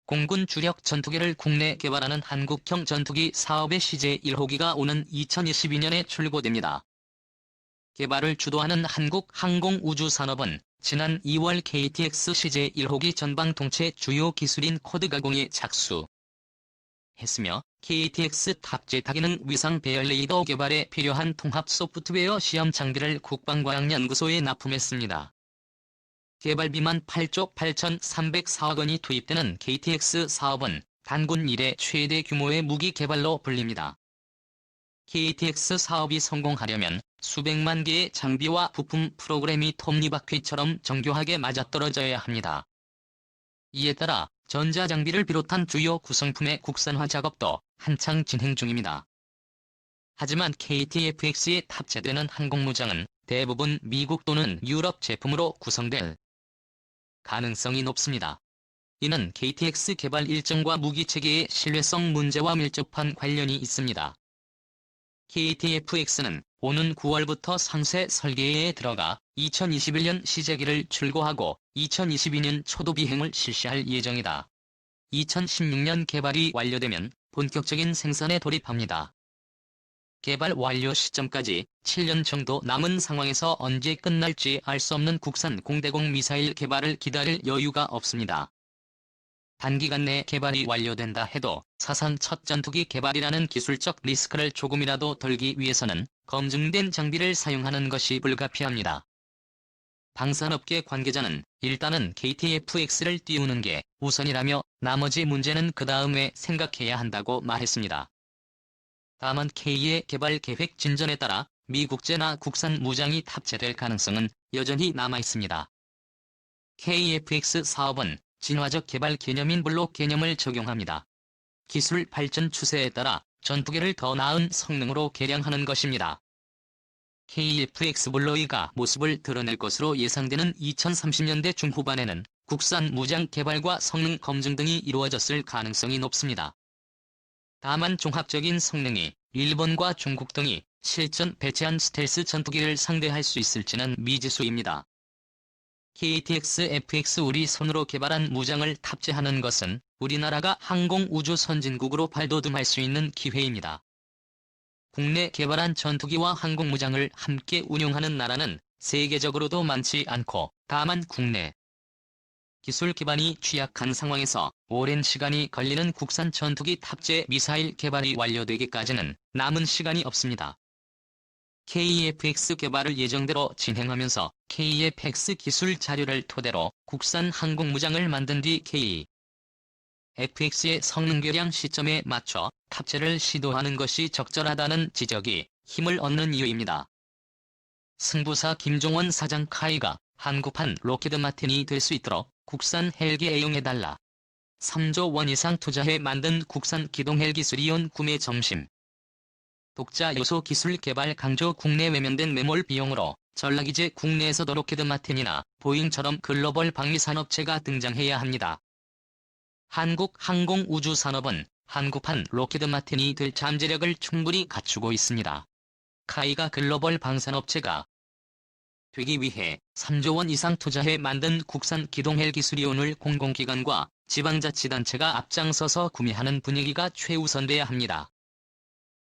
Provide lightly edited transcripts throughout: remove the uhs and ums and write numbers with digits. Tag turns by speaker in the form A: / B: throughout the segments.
A: 공군 주력 전투기를 국내 개발하는 한국형 전투기 사업의 시제 1호기가 오는 2022년에 출고됩니다. 개발을 주도하는 한국항공우주산업은 지난 2월 KTX 시제 1호기 전방 통체 주요 기술인 코드 가공에 착수했으며 KTX 탑재 타기능 위상 배열 레이더 개발에 필요한 통합 소프트웨어 시험 장비를 국방과학연구소에 납품했습니다. 개발비만 8조 8,304억 원이 투입되는 KTX 사업은 단군 이래 최대 규모의 무기 개발로 불립니다. KTX 사업이 성공하려면 수백만 개의 장비와 부품 프로그램이 톱니바퀴처럼 정교하게 맞아떨어져야 합니다. 이에 따라 전자장비를 비롯한 주요 구성품의 국산화 작업도 한창 진행 중입니다. 하지만 KTFX에 탑재되는 항공무장은 대부분 미국 또는 유럽 제품으로 구성될 가능성이 높습니다. 이는 KTX 개발 일정과 무기체계의 신뢰성 문제와 밀접한 관련이 있습니다. KTFX는 오는 9월부터 상세 설계에 들어가 2021년 시제기를 출고하고 2022년 초도 비행을 실시할 예정이다. 2016년 개발이 완료되면 본격적인 생산에 돌입합니다. 개발 완료 시점까지 7년 정도 남은 상황에서 언제 끝날지 알 수 없는 국산 공대공 미사일 개발을 기다릴 여유가 없습니다. 단기간 내 개발이 완료된다 해도 사상 첫 전투기 개발이라는 기술적 리스크를 조금이라도 덜기 위해서는 검증된 장비를 사용하는 것이 불가피합니다. 방산업계 관계자는 일단은 KTFX를 띄우는 게 우선이라며 나머지 문제는 그 다음에 생각해야 한다고 말했습니다. 다만 K의 개발 계획 진전에 따라 미국제나 국산 무장이 탑재될 가능성은 여전히 남아있습니다. KFX 사업은 진화적 개발 개념인 블록 개념을 적용합니다. 기술 발전 추세에 따라 전투기를 더 나은 성능으로 개량하는 것입니다. KFX 블로이가 모습을 드러낼 것으로 예상되는 2030년대 중후반에는 국산 무장 개발과 성능 검증 등이 이루어졌을 가능성이 높습니다. 다만 종합적인 성능이 일본과 중국 등이 실전 배치한 스텔스 전투기를 상대할 수 있을지는 미지수입니다. KTX-FX 우리 손으로 개발한 무장을 탑재하는 것은 우리나라가 항공우주 선진국으로 발돋움할 수 있는 기회입니다. 국내 개발한 전투기와 항공무장을 함께 운용하는 나라는 세계적으로도 많지 않고 다만 국내 기술 기반이 취약한 상황에서 오랜 시간이 걸리는 국산 전투기 탑재 미사일 개발이 완료되기까지는 남은 시간이 없습니다. KFX 개발을 예정대로 진행하면서 KFX 기술 자료를 토대로 국산 항공무장을 만든 뒤 KFX의 성능 개량 시점에 맞춰 탑재를 시도하는 것이 적절하다는 지적이 힘을 얻는 이유입니다. 승부사 김종원 사장 카이가 한국판 로키드 마틴이 될 수 있도록 국산 헬기 애용해달라. 3조 원 이상 투자해 만든 국산 기동 헬기 수리온 구매 점심. 독자 요소 기술 개발 강조 국내 외면된 매몰 비용으로 전략이제 국내에서도 로키드 마틴이나 보잉처럼 글로벌 방위산업체가 등장해야 합니다. 한국 항공우주산업은 한국판 로키드 마틴이 될 잠재력을 충분히 갖추고 있습니다. 카이가 글로벌 방산업체가 되기 위해 3조 원 이상 투자해 만든 국산 기동 헬기 수리온을 공공기관과 지방자치단체가 앞장서서 구매하는 분위기가 최우선돼야 합니다.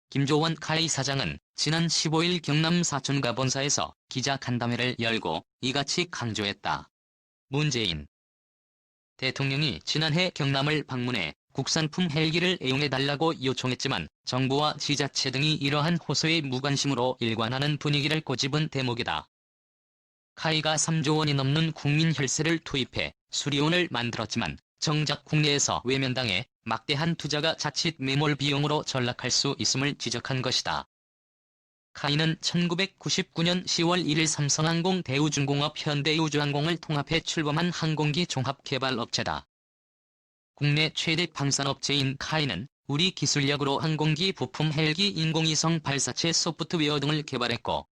A: 김조원 카이 사장은 지난 15일 경남 사천가 본사에서 기자간담회를 열고 이같이 강조했다. 문재인 대통령이 지난해 경남을 방문해 국산품 헬기를 애용해달라고 요청했지만 정부와 지자체 등이 이러한 호소에 무관심으로 일관하는 분위기를 꼬집은 대목이다. 카이가 3조 원이 넘는 국민 혈세를 투입해 수리온을 만들었지만 정작 국내에서 외면당해 막대한 투자가 자칫 매몰 비용으로 전락할 수 있음을 지적한 것이다. 카이는 1999년 10월 1일 삼성항공 대우중공업 현대우주항공을 통합해 출범한 항공기 종합개발업체다. 국내 최대 방산업체인 카이는 우리 기술력으로 항공기 부품 헬기 인공위성 발사체 소프트웨어 등을 개발했고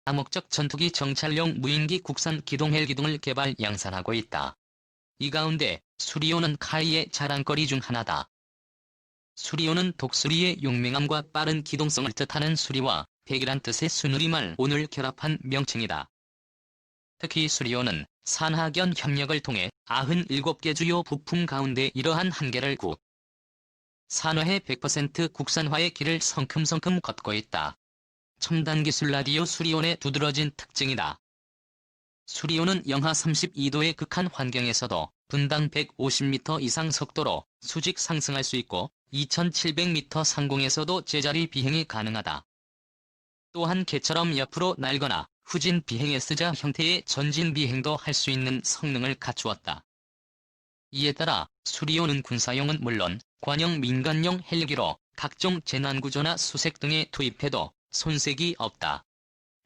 A: 다목적 전투기 정찰용 무인기 국산 기동 헬기 등을 개발 양산하고 있다. 이 가운데 수리온은 카이의 자랑거리 중 하나다. 수리온은 독수리의 용맹함과 빠른 기동성을 뜻하는 수리와 백이란 뜻의 수누리말 온을 결합한 명칭이다. 특히 수리온은 산하견 협력을 통해 97개 주요 부품 가운데 이러한 한계를 산화해 100% 국산화의 길을 성큼성큼 걷고 있다. 첨단 기술 라디오 수리온의 두드러진 특징이다. 수리온은 영하 32도의 극한 환경에서도 분당 150m 이상 속도로 수직 상승할 수 있고 2700m 상공에서도 제자리 비행이 가능하다. 또한 개처럼 옆으로 날거나 후진 비행에 쓰자 형태의 전진 비행도 할 수 있는 성능을 갖추었다. 이에 따라 수리온은 군사용은 물론 관영 민간용 헬기로 각종 재난구조나 수색 등에 투입해도 손색이 없다.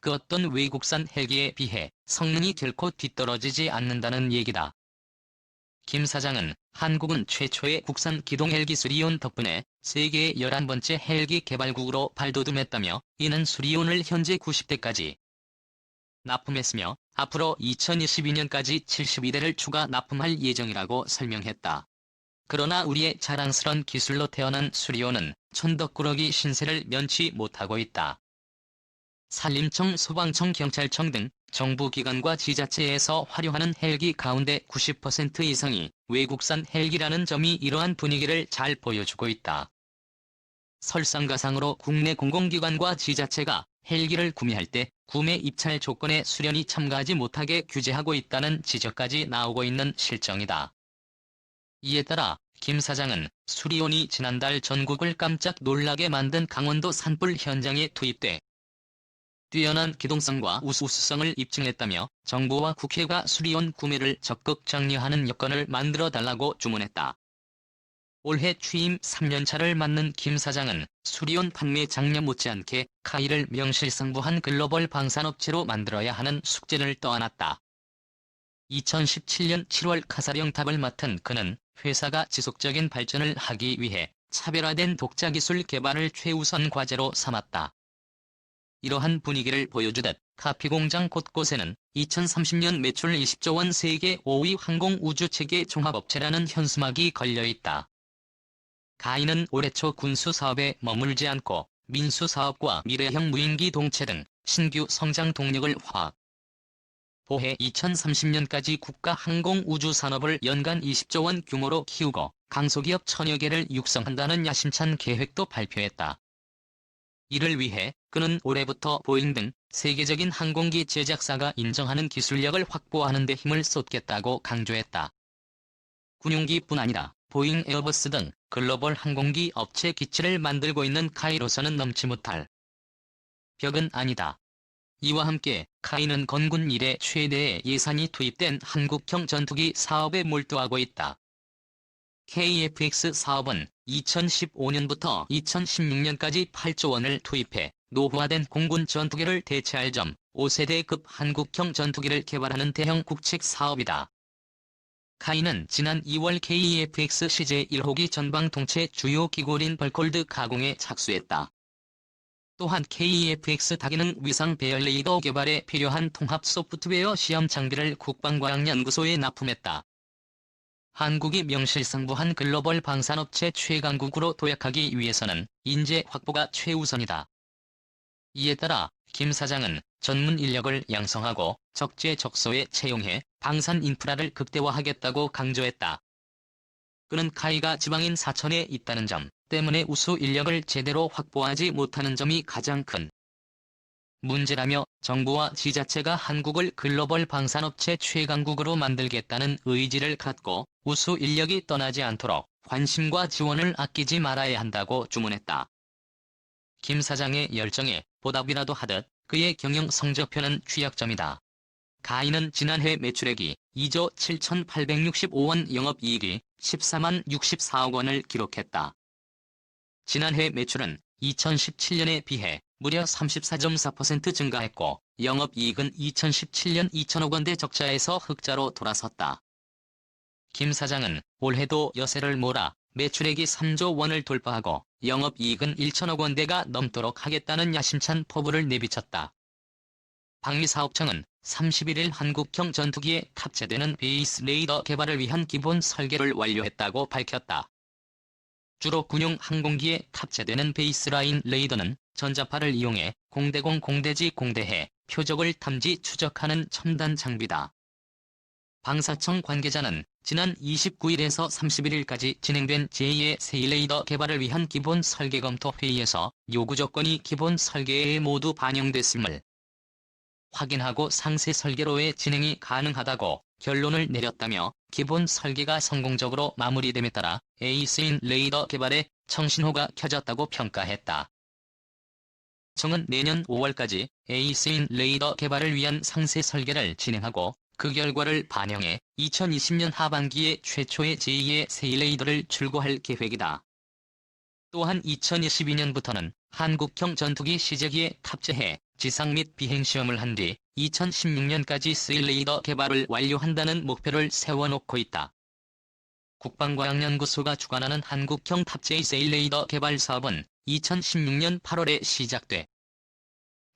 A: 그 어떤 외국산 헬기에 비해 성능이 결코 뒤떨어지지 않는다는 얘기다. 김 사장은 한국은 최초의 국산 기동 헬기 수리온 덕분에 세계의 11번째 헬기 개발국으로 발돋움했다며 이는 수리온을 현재 90대까지 납품했으며 앞으로 2022년까지 72대를 추가 납품할 예정이라고 설명했다. 그러나 우리의 자랑스런 기술로 태어난 수리온은 천덕꾸러기 신세를 면치 못하고 있다. 산림청, 소방청, 경찰청 등 정부기관과 지자체에서 활용하는 헬기 가운데 90% 이상이 외국산 헬기라는 점이 이러한 분위기를 잘 보여주고 있다. 설상가상으로 국내 공공기관과 지자체가 헬기를 구매할 때 구매 입찰 조건에 수련이 참가하지 못하게 규제하고 있다는 지적까지 나오고 있는 실정이다. 이에 따라 김 사장은 수리온이 지난달 전국을 깜짝 놀라게 만든 강원도 산불 현장에 투입돼 뛰어난 기동성과 우수성을 입증했다며 정부와 국회가 수리온 구매를 적극 장려하는 여건을 만들어달라고 주문했다. 올해 취임 3년차를 맞는 김 사장은 수리온 판매 장려 못지않게 카이를 명실상부한 글로벌 방산업체로 만들어야 하는 숙제를 떠안았다. 2017년 7월 카사령탑을 맡은 그는 회사가 지속적인 발전을 하기 위해 차별화된 독자 기술 개발을 최우선 과제로 삼았다. 이러한 분위기를 보여주듯 카피공장 곳곳에는 2030년 매출 20조 원 세계 5위 항공우주체계 종합업체라는 현수막이 걸려있다. 카이는 올해 초 군수사업에 머물지 않고 민수사업과 미래형 무인기 동체 등 신규 성장 동력을 보해 2030년까지 국가 항공우주 산업을 연간 20조 원 규모로 키우고 강소기업 1000여 개를 육성한다는 야심찬 계획도 발표했다. 이를 위해 그는 올해부터 보잉 등 세계적인 항공기 제작사가 인정하는 기술력을 확보하는 데 힘을 쏟겠다고 강조했다. 군용기뿐 아니라 보잉, 에어버스 등 글로벌 항공기 업체 기치를 만들고 있는 카이로서는 넘지 못할 벽은 아니다. 이와 함께 카이는 건군 이래 최대의 예산이 투입된 한국형 전투기 사업에 몰두하고 있다. KF-X 사업은 2015년부터 2016년까지 8조 원을 투입해 노후화된 공군 전투기를 대체할 점 5세대급 한국형 전투기를 개발하는 대형 국책 사업이다. 카이는 지난 2월 KF-X 시제 1호기 전방 통체 주요 기골인 벌콜드 가공에 착수했다. 또한 KF-X 다기능 위상 배열 레이더 개발에 필요한 통합 소프트웨어 시험 장비를 국방과학연구소에 납품했다. 한국이 명실상부한 글로벌 방산업체 최강국으로 도약하기 위해서는 인재 확보가 최우선이다. 이에 따라 김 사장은 전문 인력을 양성하고 적재적소에 채용해 방산 인프라를 극대화하겠다고 강조했다. 그는 카이가 지방인 사천에 있다는 점 때문에 우수 인력을 제대로 확보하지 못하는 점이 가장 큰 문제라며 정부와 지자체가 한국을 글로벌 방산업체 최강국으로 만들겠다는 의지를 갖고 우수 인력이 떠나지 않도록 관심과 지원을 아끼지 말아야 한다고 주문했다. 김 사장의 열정에 보답이라도 하듯 그의 경영 성적표는 취약점이다. 카이는 지난해 매출액이 2조 7,865원, 영업이익이 14만 64억 원을 기록했다. 지난해 매출은 2017년에 비해 무려 34.4% 증가했고 영업이익은 2017년 2천억 원대 적자에서 흑자로 돌아섰다. 김 사장은 올해도 여세를 몰아 매출액이 3조 원을 돌파하고 영업이익은 1천억 원대가 넘도록 하겠다는 야심찬 포부를 내비쳤다. 방위사업청은 31일 한국형 전투기에 탑재되는 베이스 레이더 개발을 위한 기본 설계를 완료했다고 밝혔다. 주로 군용 항공기에 탑재되는 베이스라인 레이더는 전자파를 이용해 공대공, 공대지, 공대해 표적을 탐지 추적하는 첨단 장비다. 방사청 관계자는 지난 29일에서 31일까지 진행된 제2의 세일레이더 개발을 위한 기본 설계 검토 회의에서 요구 조건이 기본 설계에 모두 반영됐음을 확인하고 상세 설계로의 진행이 가능하다고 결론을 내렸다며 기본 설계가 성공적으로 마무리됨에 따라 에이스인 레이더 개발에 청신호가 켜졌다고 평가했다. 청은 내년 5월까지 에이스인 레이더 개발을 위한 상세 설계를 진행하고 그 결과를 반영해 2020년 하반기에 최초의 제2의 세일레이더를 출고할 계획이다. 또한 2022년부터는 한국형 전투기 시제기에 탑재해 지상 및 비행 시험을 한 뒤 2016년까지 세일레이더 개발을 완료한다는 목표를 세워놓고 있다. 국방과학연구소가 주관하는 한국형 탑재의 세일레이더 개발 사업은 2016년 8월에 시작돼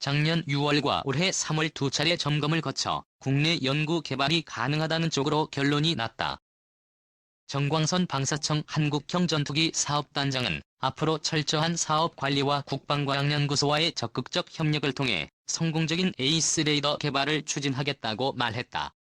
A: 작년 6월과 올해 3월 두 차례 점검을 거쳐 국내 연구 개발이 가능하다는 쪽으로 결론이 났다. 정광선 방사청 한국형 전투기 사업단장은 앞으로 철저한 사업 관리와 국방과학연구소와의 적극적 협력을 통해 성공적인 에이스 레이더 개발을 추진하겠다고 말했다.